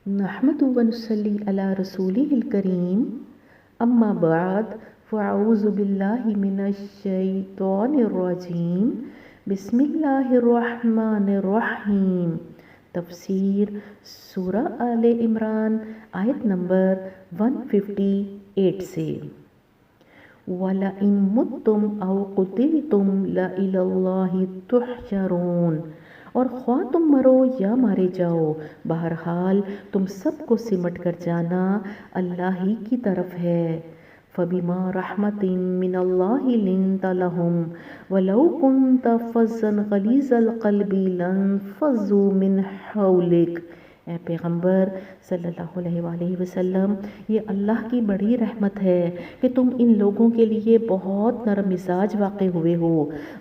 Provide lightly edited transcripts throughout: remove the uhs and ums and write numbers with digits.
نحمد و نصلی علی رسولہ الکریم اما بعد فاعوذ باللہ من الشیطان الرجیم بسم اللہ الرحمن الرحیم۔ تفسیر سورہ آل عمران آیت نمبر 158 سے۔ وَلَئِن مُتُّمْ أَوْ قُتِلْتُمْ لَإِلَى اللَّهِ تُحْشَرُونَ، اور خواہ تم مرو یا مارے جاؤ، بہرحال تم سب کو سمٹ کر جانا اللہ ہی کی طرف ہے۔ فَبِمَا رَحْمَةٍ مِّنَ اللَّهِ لِنتَ لَهُمْ وَلَوْ كُنتَ فَظًّا غَلِيظَ الْقَلْبِ لَانفَضُّوا مِنْ حَوْلِكَ۔ اے پیغمبر صلی اللہ علیہ وآلہ وسلم، یہ اللہ کی بڑی رحمت ہے کہ تم ان لوگوں کے لیے بہت نرم مزاج واقع ہوئے ہو،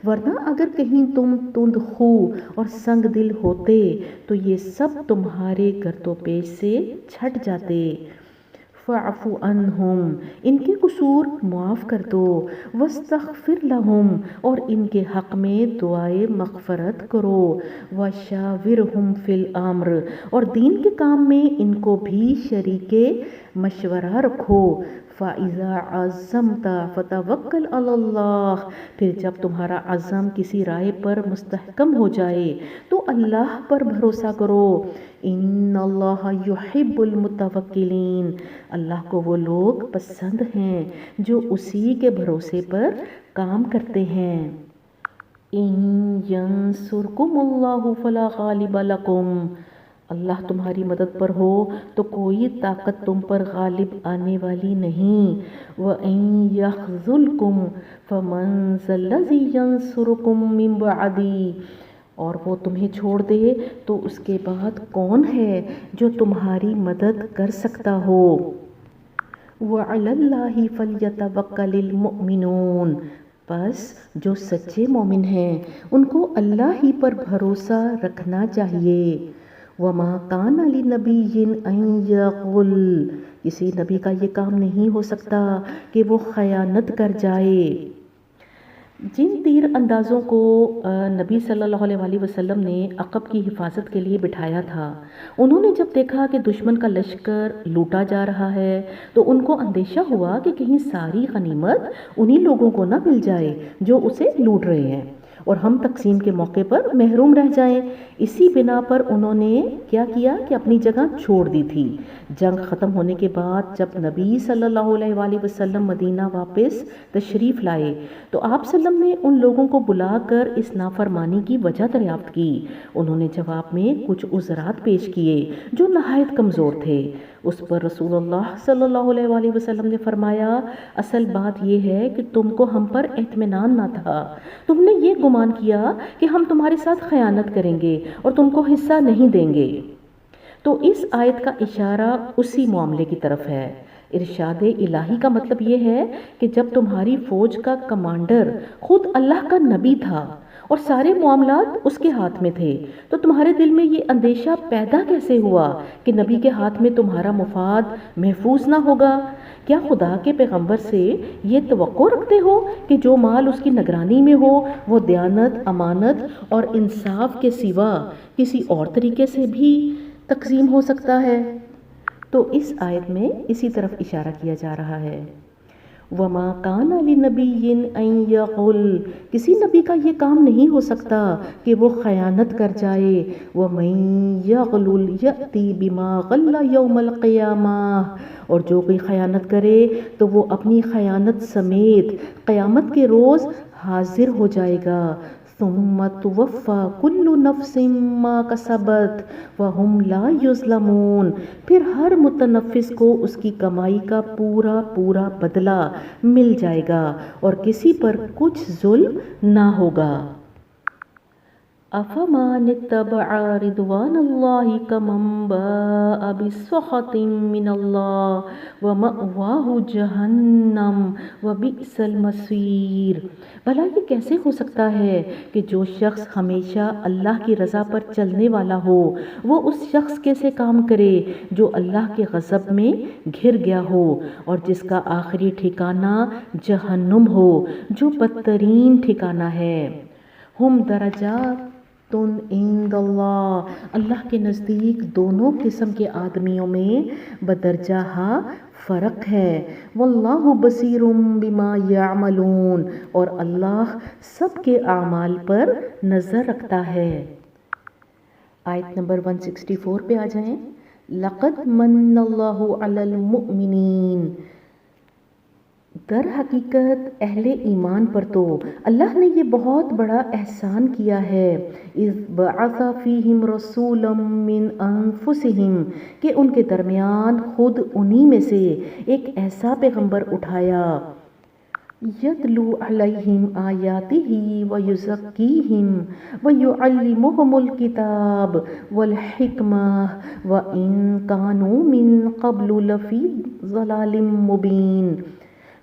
ورنہ اگر کہیں تم تند خو اور سنگ دل ہوتے تو یہ سب تمہارے گرد و پیش سے چھٹ جاتے۔ فَاعْفُ عَنْهُمْ، ان کے قصور معاف کر دو، وَاسْتَغْفِرْ لَهُمْ، اور ان کے حق میں دعائے مغفرت کرو، وَشَاوِرْهُمْ فِي الْأَمْرِ، اور دین کے کام میں ان کو بھی شریک مشورہ رکھو۔ فَإِذَا عَزَّمْتَ فَتَوَكَّلْ عَلَى اللَّهِ، پھر جب تمہارا عزم کسی رائے پر مستحکم ہو جائے تو اللہ پر بھروسہ کرو۔ إِنَّ اللَّهَ يُحِبُّ الْمُتَوَكِّلِينَ، اللہ کو وہ لوگ پسند ہیں جو اسی کے بھروسے پر کام کرتے ہیں۔ إِن يَنصُرْكُمُ اللَّهُ فَلَا غَالِبَ لَكُمْ، اللہ تمہاری مدد پر ہو تو کوئی طاقت تم پر غالب آنے والی نہیں۔ وَإِن يَخْذُلْكُمْ فَمَنْ ذَا الَّذِي يَنصُرُكُمْ مِنْ بَعْدِهِ، اور وہ تمہیں چھوڑ دے تو اس کے بعد کون ہے جو تمہاری مدد کر سکتا ہو۔ وَعَلَى اللَّهِ فَلْيَتَوَكَّلِ الْمُؤْمِنُونَ، پس جو سچے مومن ہیں ان کو اللہ ہی پر بھروسہ رکھنا چاہیے۔ وَمَا كَانَ لِنَبِيٍّ أَن يَغُلَّ، کسی نبی کا یہ کام نہیں ہو سکتا کہ وہ خیانت کر جائے۔ جن تیر اندازوں کو نبی صلی اللہ علیہ وآلہ وسلم نے عقب کی حفاظت کے لیے بٹھایا تھا، انہوں نے جب دیکھا کہ دشمن کا لشکر لوٹا جا رہا ہے تو ان کو اندیشہ ہوا کہ کہیں ساری غنیمت انہی لوگوں کو نہ مل جائے جو اسے لوٹ رہے ہیں اور ہم تقسیم کے موقع پر محروم رہ جائیں۔ اسی بنا پر انہوں نے کیا کیا کہ اپنی جگہ چھوڑ دی تھی۔ جنگ ختم ہونے کے بعد جب نبی صلی اللہ علیہ وآلہ وسلم مدینہ واپس تشریف لائے تو آپ صلی اللہ علیہ وسلم نے ان لوگوں کو بلا کر اس نافرمانی کی وجہ دریافت کی۔ انہوں نے جواب میں کچھ عذرات پیش کیے جو نہایت کمزور تھے۔ اس پر رسول اللہ صلی اللہ علیہ وآلہ وسلم نے فرمایا، اصل بات یہ ہے کہ تم کو ہم پر اطمینان نہ تھا، تم نے یہ گمان کیا کہ ہم تمہارے ساتھ خیانت کریں گے اور تم کو حصہ نہیں دیں گے۔ تو اس آیت کا اشارہ اسی معاملے کی طرف ہے۔ ارشاد الہی کا مطلب یہ ہے کہ جب تمہاری فوج کا کمانڈر خود اللہ کا نبی تھا اور سارے معاملات اس کے ہاتھ میں تھے تو تمہارے دل میں یہ اندیشہ پیدا کیسے ہوا کہ نبی کے ہاتھ میں تمہارا مفاد محفوظ نہ ہوگا؟ کیا خدا کے پیغمبر سے یہ توقع رکھتے ہو کہ جو مال اس کی نگرانی میں ہو وہ دیانت، امانت اور انصاف کے سوا کسی اور طریقے سے بھی تقسیم ہو سکتا ہے؟ تو اس آیت میں اسی طرف اشارہ کیا جا رہا ہے۔ وَمَا كَانَ لِنَبِيٍّ أَن يَغُلَّ، کسی نبی کا یہ کام نہیں ہو سکتا کہ وہ خیانت کر جائے۔ وَمَن يَغْلُلْ يَأْتِ بِمَا غَلَّ يَوْمَ الْقِيَامَةِ، اور جو کوئی خیانت کرے تو وہ اپنی خیانت سمیت قیامت کے روز حاضر ہو جائے گا۔ ثُمَّ تُوَفَّى كُلُّ نَفْسٍ مَّا كَسَبَتْ وَهُمْ لَا يُظْلَمُونَ، پھر ہر متنفس کو اس کی کمائی کا پورا پورا بدلہ مل جائے گا اور کسی پر کچھ ظلم نہ ہوگا۔ أَفَمَنِ اتَّبَعَ رِضْوَانَ اللَّهِ كَمَن بَاءَ بِسَخَطٍ مِّنَ اللَّهِ وَمَأْوَاهُ جَهَنَّمُ وَبِئْسَ الْمَصِيرُ، بھلا یہ کیسے ہو سکتا ہے کہ جو شخص ہمیشہ اللہ کی رضا پر چلنے والا ہو وہ اس شخص کے سے کام کرے جو اللہ کے غضب میں گھر گیا ہو اور جس کا آخری ٹھکانہ جہنم ہو جو بدترین ٹھکانہ ہے۔ ہم درجات عند اللہ، اللہ کے نزدیک دونوں قسم کے آدمیوں میں بدرجہ فرق ہے۔ واللہ بصیر بما یعملون، اور اللہ سب کے اعمال پر نظر رکھتا ہے۔ آیت نمبر 164 پہ آ جائیں۔ لقد من اللہ علی المؤمنین، در حقیقت اہل ایمان پر تو اللہ نے یہ بہت بڑا احسان کیا ہے۔ اذ بعث فیہم رسولا من انفسہم، کہ ان کے درمیان خود انہی میں سے ایک ایسا پیغمبر اٹھایا، یتلو علیہم آیاتہ ویزکیہم ویعلمہم الکتاب والحکمہ وإن کانوا من قبل لفی ضلال مبین،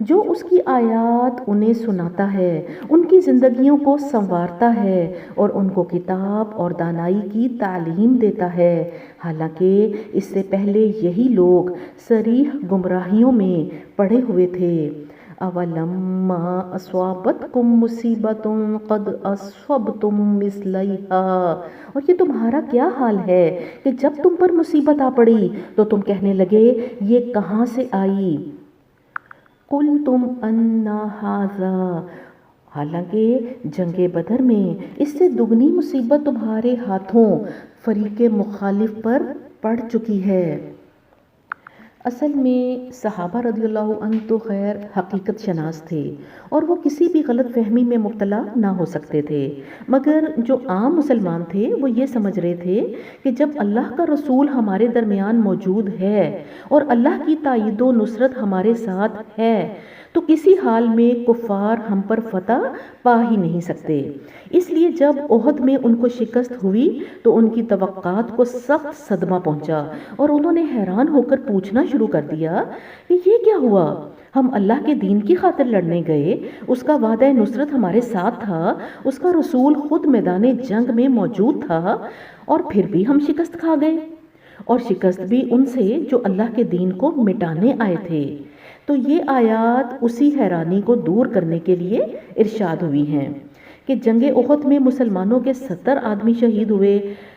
جو اس کی آیات انہیں سناتا ہے، ان کی زندگیوں کو سنوارتا ہے اور ان کو کتاب اور دانائی کی تعلیم دیتا ہے، حالانکہ اس سے پہلے یہی لوگ صریح گمراہیوں میں پڑے ہوئے تھے۔ اولما اصابتکم مصیبۃ قد اصبتم مثلیہا، اور یہ تمہارا کیا حال ہے کہ جب تم پر مصیبت آ پڑی تو تم کہنے لگے یہ کہاں سے آئی؟ قلتم انا ھذا، حالانکہ جنگ بدر میں اس سے دگنی مصیبت تمہارے ہاتھوں فریق مخالف پر پڑ چکی ہے۔ اصل میں صحابہ رضی اللہ عنہ تو خیر حقیقت شناس تھے اور وہ کسی بھی غلط فہمی میں مبتلا نہ ہو سکتے تھے، مگر جو عام مسلمان تھے وہ یہ سمجھ رہے تھے کہ جب اللہ کا رسول ہمارے درمیان موجود ہے اور اللہ کی تائید و نصرت ہمارے ساتھ ہے تو کسی حال میں کفار ہم پر فتح پا ہی نہیں سکتے۔ اس لیے جب احد میں ان کو شکست ہوئی تو ان کی توقعات کو سخت صدمہ پہنچا اور انہوں نے حیران ہو کر پوچھنا شروع کر دیا کہ یہ کیا ہوا؟ ہم اللہ کے دین کی خاطر لڑنے گئے، اس کا وعدہ نصرت ہمارے ساتھ تھا، اس کا رسول خود میدان جنگ میں موجود تھا، اور پھر بھی ہم شکست کھا گئے، اور شکست بھی ان سے جو اللہ کے دین کو مٹانے آئے تھے۔ تو یہ آیات اسی حیرانی کو دور کرنے کے لیے ارشاد ہوئی ہیں کہ جنگ احد میں مسلمانوں کے 70 آدمی شہید ہوئے،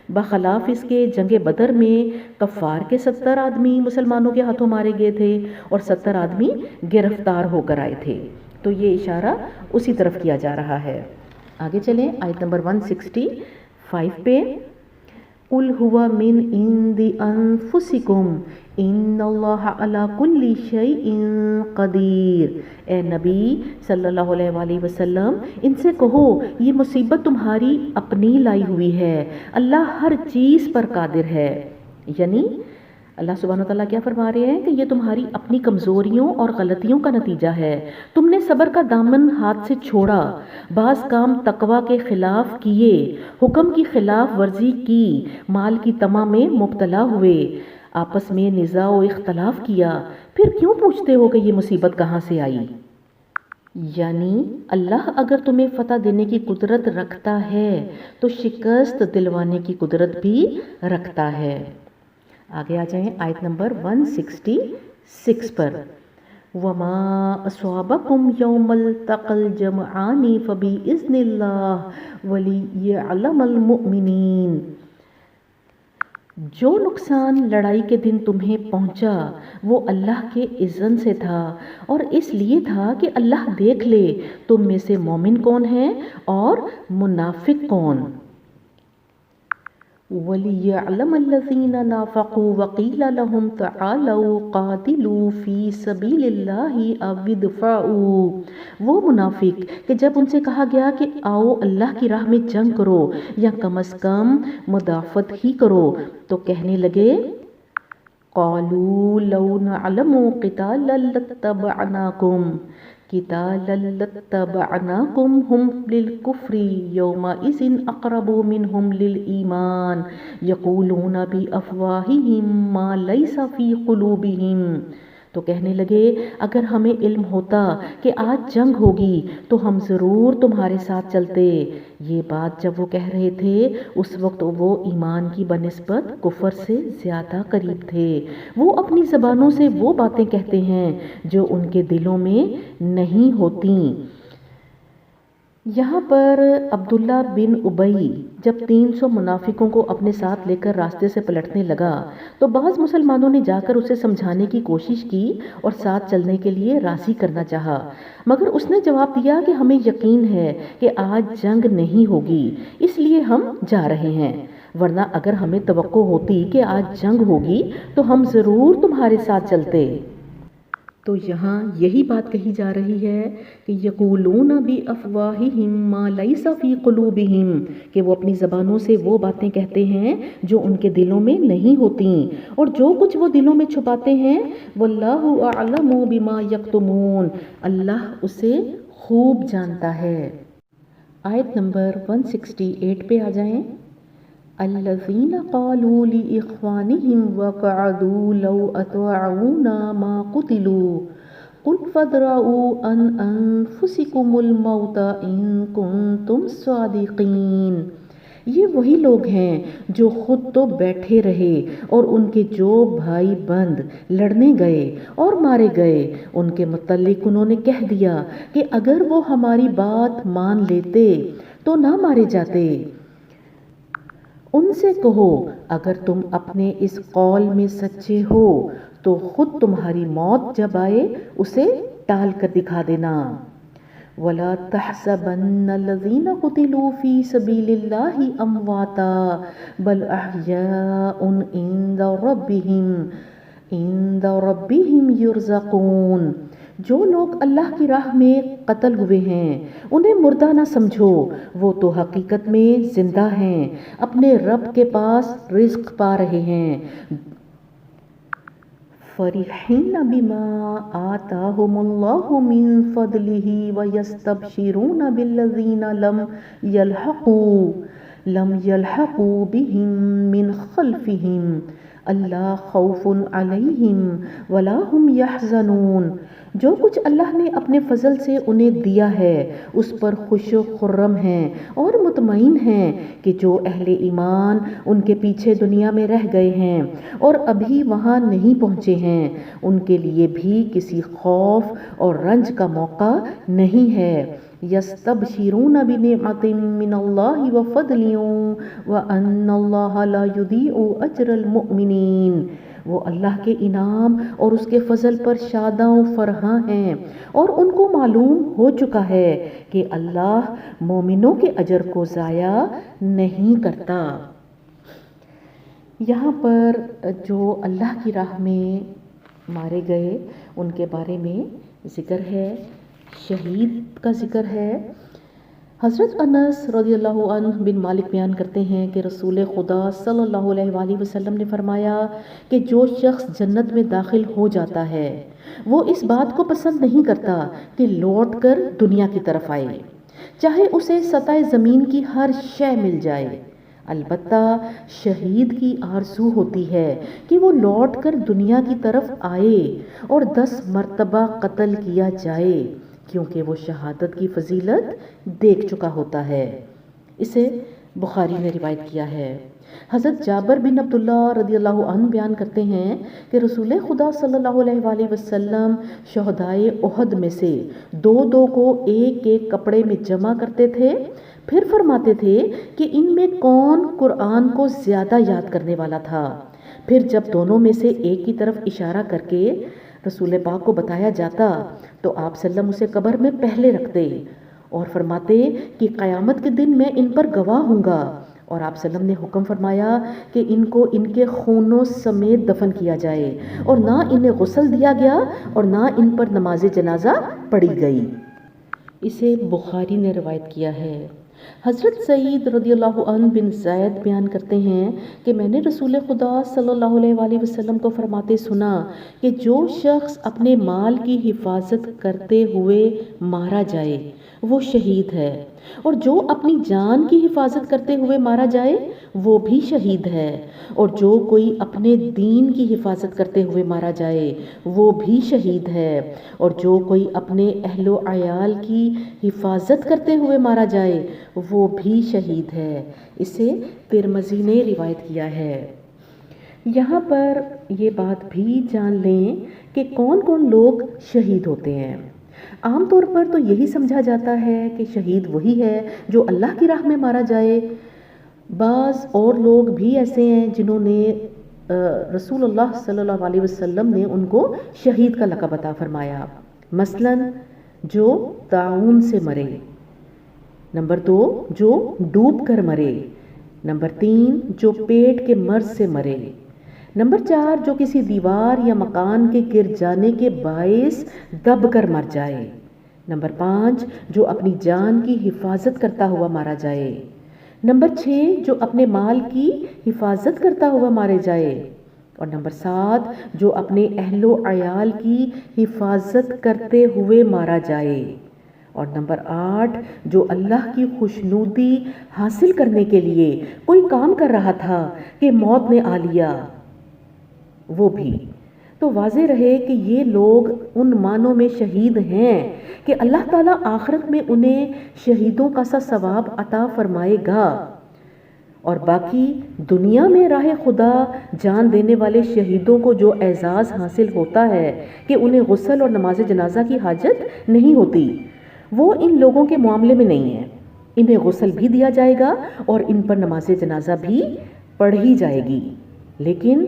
بخلاف اس کے جنگ بدر میں کفار کے 70 آدمی مسلمانوں کے ہاتھوں مارے گئے تھے اور 70 آدمی گرفتار ہو کر آئے تھے۔ تو یہ اشارہ اسی طرف کیا جا رہا ہے۔ آگے چلیں آیت نمبر 165 پہ۔ قُلْ هُوَ مِنْ عِنْدِ أَنفُسِكُمْ إِنَّ اللَّهَ عَلَى كُلِّ شَيْءٍ قَدِيرٌ، اے نبی صلی اللہ علیہ وآلہ وسلم ان سے کہو یہ مصیبت تمہاری اپنی لائی ہوئی ہے، اللہ ہر چیز پر قادر ہے۔ یعنی اللہ سبحانہ وتعالیٰ کیا فرما رہے ہیں کہ یہ تمہاری اپنی کمزوریوں اور غلطیوں کا نتیجہ ہے، تم نے صبر کا دامن ہاتھ سے چھوڑا، بعض کام تقوی کے خلاف کیے، حکم کی خلاف ورزی کی، مال کی طمع میں مبتلا ہوئے، آپس میں نزاع و اختلاف کیا، پھر کیوں پوچھتے ہو کہ یہ مصیبت کہاں سے آئی؟ یعنی اللہ اگر تمہیں فتح دینے کی قدرت رکھتا ہے تو شکست دلوانے کی قدرت بھی رکھتا ہے۔ آگے آ جائیں آیت نمبر 166 پر۔ وَمَا أَصَابَكُمْ يَوْمَ الْتَقَى الْجَمْعَانِ فَبِإِذْنِ اللَّهِ وَلِيَعْلَمَ الْمُؤْمِنِينَ، جو نقصان لڑائی کے دن تمہیں پہنچا وہ اللہ کے اذن سے تھا، اور اس لیے تھا کہ اللہ دیکھ لے تم میں سے مومن کون ہیں اور منافق کون۔ وَلِيَعْلَمَ الَّذِينَ نَافَقُوا وَقِيلَ لَهُمْ تَعَالَوْا قَاتِلُوا فِي سَبِيلِ اللَّهِ أَوِ ادْفَعُوا، وہ منافق کہ جب ان سے کہا گیا کہ آؤ اللہ کی راہ میں جنگ کرو یا کم از کم مدافعت ہی کرو تو کہنے لگے قَالُوا لَوْ نَعْلَمُ قِتَالًا لَاتَّبَعْنَاكُمْ هُمْ لِلْكُفْرِ يَوْمَئِذٍ أَقْرَبُ مِنْهُمْ لِلْإِيمَانِ يَقُولُونَ بِأَفْوَاهِهِمْ مَا لَيْسَ فِي قُلُوبِهِمْ، تو کہنے لگے اگر ہمیں علم ہوتا کہ آج جنگ ہوگی تو ہم ضرور تمہارے ساتھ چلتے۔ یہ بات جب وہ کہہ رہے تھے اس وقت وہ ایمان کی بنسبت کفر سے زیادہ قریب تھے، وہ اپنی زبانوں سے وہ باتیں کہتے ہیں جو ان کے دلوں میں نہیں ہوتی۔ یہاں پر عبداللہ بن ابی جب 300 منافقوں کو اپنے ساتھ لے کر راستے سے پلٹنے لگا تو بعض مسلمانوں نے جا کر اسے سمجھانے کی کوشش کی اور ساتھ چلنے کے لیے راضی کرنا چاہا، مگر اس نے جواب دیا کہ ہمیں یقین ہے کہ آج جنگ نہیں ہوگی، اس لیے ہم جا رہے ہیں، ورنہ اگر ہمیں توقع ہوتی کہ آج جنگ ہوگی تو ہم ضرور تمہارے ساتھ چلتے۔ تو یہاں یہی بات کہی جا رہی ہے کہ یقولون بافواہہم ما لیس فی قلوبہم، کہ وہ اپنی زبانوں سے وہ باتیں کہتے ہیں جو ان کے دلوں میں نہیں ہوتی، اور جو کچھ وہ دلوں میں چھپاتے ہیں واللہ اعلم بما یکتمون، اللہ اسے خوب جانتا ہے۔ آیت نمبر 168 پہ آ جائیں۔ الذین قالوا لإخوانهم وقعدوا لو أطاعونا ما قتلوا قل فادرءوا عن أنفسكم الموت إن كنتم صادقین، یہ وہی لوگ ہیں جو خود تو بیٹھے رہے اور ان کے جو بھائی بند لڑنے گئے اور مارے گئے، ان کے متعلق انہوں نے کہہ دیا کہ اگر وہ ہماری بات مان لیتے تو نہ مارے جاتے۔ ان سے کہو اگر تم اپنے اس قول میں سچے ہو تو خود تمہاری موت جب آئے اسے ٹال کر دکھا دینا۔ وَلَا تَحْسَبَنَّ الَّذِينَ قُتِلُوا فِي سَبِيلِ اللَّهِ أَمْوَاتًا بَلْ أَحْيَاءٌ عِندَ رَبِّهِمْ يُرْزَقُونَ، جو لوگ اللہ کی راہ میں قتل ہوئے ہیں انہیں مردہ نہ سمجھو، وہ تو حقیقت میں زندہ ہیں، اپنے رب کے پاس رزق پا رہے ہیں۔ فرحین بما آتاہم اللہ من فضلہ ویستبشرون بالذین لم یلحقوا بہم من خلفہم اللہ خوف علیہم ولا ہم یحزنون، جو کچھ اللہ نے اپنے فضل سے انہیں دیا ہے اس پر خوش و خرم ہیں اور مطمئن ہیں کہ جو اہل ایمان ان کے پیچھے دنیا میں رہ گئے ہیں اور ابھی وہاں نہیں پہنچے ہیں، ان کے لیے بھی کسی خوف اور رنج کا موقع نہیں ہے۔ یستبشرون بنعمت من اللہ وفضل وان اللہ لا یضیع اجر المؤمنین، وہ اللہ کے انعام اور اس کے فضل پر شاداں و فرحاں ہیں اور ان کو معلوم ہو چکا ہے کہ اللہ مومنوں کے اجر کو ضائع نہیں کرتا۔ یہاں پر جو اللہ کی راہ میں مارے گئے ان کے بارے میں ذکر ہے، شہید کا ذکر ہے۔ حضرت انس رضی اللہ عنہ بن مالک بیان کرتے ہیں کہ رسول خدا صلی اللہ علیہ وآلہ وسلم نے فرمایا کہ جو شخص جنت میں داخل ہو جاتا ہے وہ اس بات کو پسند نہیں کرتا کہ لوٹ کر دنیا کی طرف آئے، چاہے اسے سطح زمین کی ہر شے مل جائے، البتہ شہید کی آرزو ہوتی ہے کہ وہ لوٹ کر دنیا کی طرف آئے اور 10 مرتبہ قتل کیا جائے، کیونکہ وہ شہادت کی فضیلت دیکھ چکا ہوتا ہے۔ اسے بخاری نے روایت کیا ہے۔ حضرت جابر بن عبداللہ رضی اللہ عنہ بیان کرتے ہیں کہ رسول خدا صلی اللہ علیہ وآلہ وسلم شہدائے احد میں سے 2 کو ایک ایک کپڑے میں جمع کرتے تھے، پھر فرماتے تھے کہ ان میں کون قرآن کو زیادہ یاد کرنے والا تھا، پھر جب دونوں میں سے ایک کی طرف اشارہ کر کے رسول پاک کو بتایا جاتا تو آپ صلی اللہ علیہ وسلم اسے قبر میں پہلے رکھتے اور فرماتے کہ قیامت کے دن میں ان پر گواہ ہوں گا، اور آپ صلی اللہ علیہ وسلم نے حکم فرمایا کہ ان کو ان کے خونوں سمیت دفن کیا جائے اور نہ انہیں غسل دیا گیا اور نہ ان پر نماز جنازہ پڑھی گئی۔ اسے بخاری نے روایت کیا ہے۔ حضرت سعید رضی اللہ عنہ بن زید بیان کرتے ہیں کہ میں نے رسول خدا صلی اللہ علیہ وآلہ وسلم کو فرماتے سنا کہ جو شخص اپنے مال کی حفاظت کرتے ہوئے مارا جائے وہ شہید ہے، اور جو اپنی جان کی حفاظت کرتے ہوئے مارا جائے وہ بھی شہید ہے، اور جو کوئی اپنے دین کی حفاظت کرتے ہوئے مارا جائے وہ بھی شہید ہے، اور جو کوئی اپنے اہل و عیال کی حفاظت کرتے ہوئے مارا جائے وہ بھی شہید ہے۔ اسے ترمذی نے روایت کیا ہے۔ یہاں پر یہ بات بھی جان لیں کہ کون کون لوگ شہید ہوتے ہیں۔ عام طور پر تو یہی سمجھا جاتا ہے کہ شہید وہی ہے جو اللہ کی راہ میں مارا جائے۔ بعض اور لوگ بھی ایسے ہیں جنہوں نے رسول اللہ صلی اللہ علیہ وسلم نے ان کو شہید کا لقب عطا فرمایا، مثلاً جو طاعون سے مرے، نمبر 2 جو ڈوب کر مرے، نمبر 3 جو پیٹ کے مرض سے مرے، نمبر 4 جو کسی دیوار یا مکان کے گر جانے کے باعث دب کر مر جائے، نمبر 5 جو اپنی جان کی حفاظت کرتا ہوا مارا جائے، نمبر 6 جو اپنے مال کی حفاظت کرتا ہوا مارے جائے، اور نمبر 7 جو اپنے اہل و عیال کی حفاظت کرتے ہوئے مارا جائے، اور نمبر 8 جو اللہ کی خوشنودی حاصل کرنے کے لیے کوئی کام کر رہا تھا کہ موت نے آ لیا، وہ بھی۔ تو واضح رہے کہ یہ لوگ ان معنوں میں شہید ہیں کہ اللہ تعالیٰ آخرت میں انہیں شہیدوں کا سا ثواب عطا فرمائے گا، اور باقی دنیا میں راہ خدا جان دینے والے شہیدوں کو جو اعزاز حاصل ہوتا ہے کہ انہیں غسل اور نماز جنازہ کی حاجت نہیں ہوتی، وہ ان لوگوں کے معاملے میں نہیں ہے۔ انہیں غسل بھی دیا جائے گا اور ان پر نماز جنازہ بھی پڑھی جائے گی، لیکن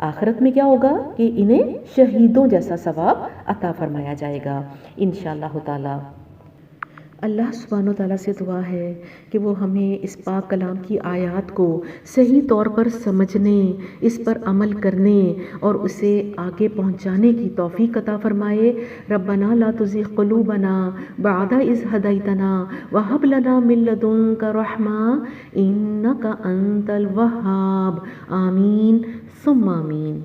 آخرت میں کیا ہوگا کہ انہیں شہیدوں جیسا ثواب عطا فرمایا جائے گا انشاءاللہ تعالی۔ اللہ سبحانہ و تعالیٰ سے دعا ہے کہ وہ ہمیں اس پاک کلام کی آیات کو صحیح طور پر سمجھنے، اس پر عمل کرنے اور اسے آگے پہنچانے کی توفیق عطا فرمائے۔ ربنا لا تزغ قلوبنا بعد اذ ہدیتنا وہب لنا من لدنک رحمہ انک انت الوہاب، آمین ثم آمین۔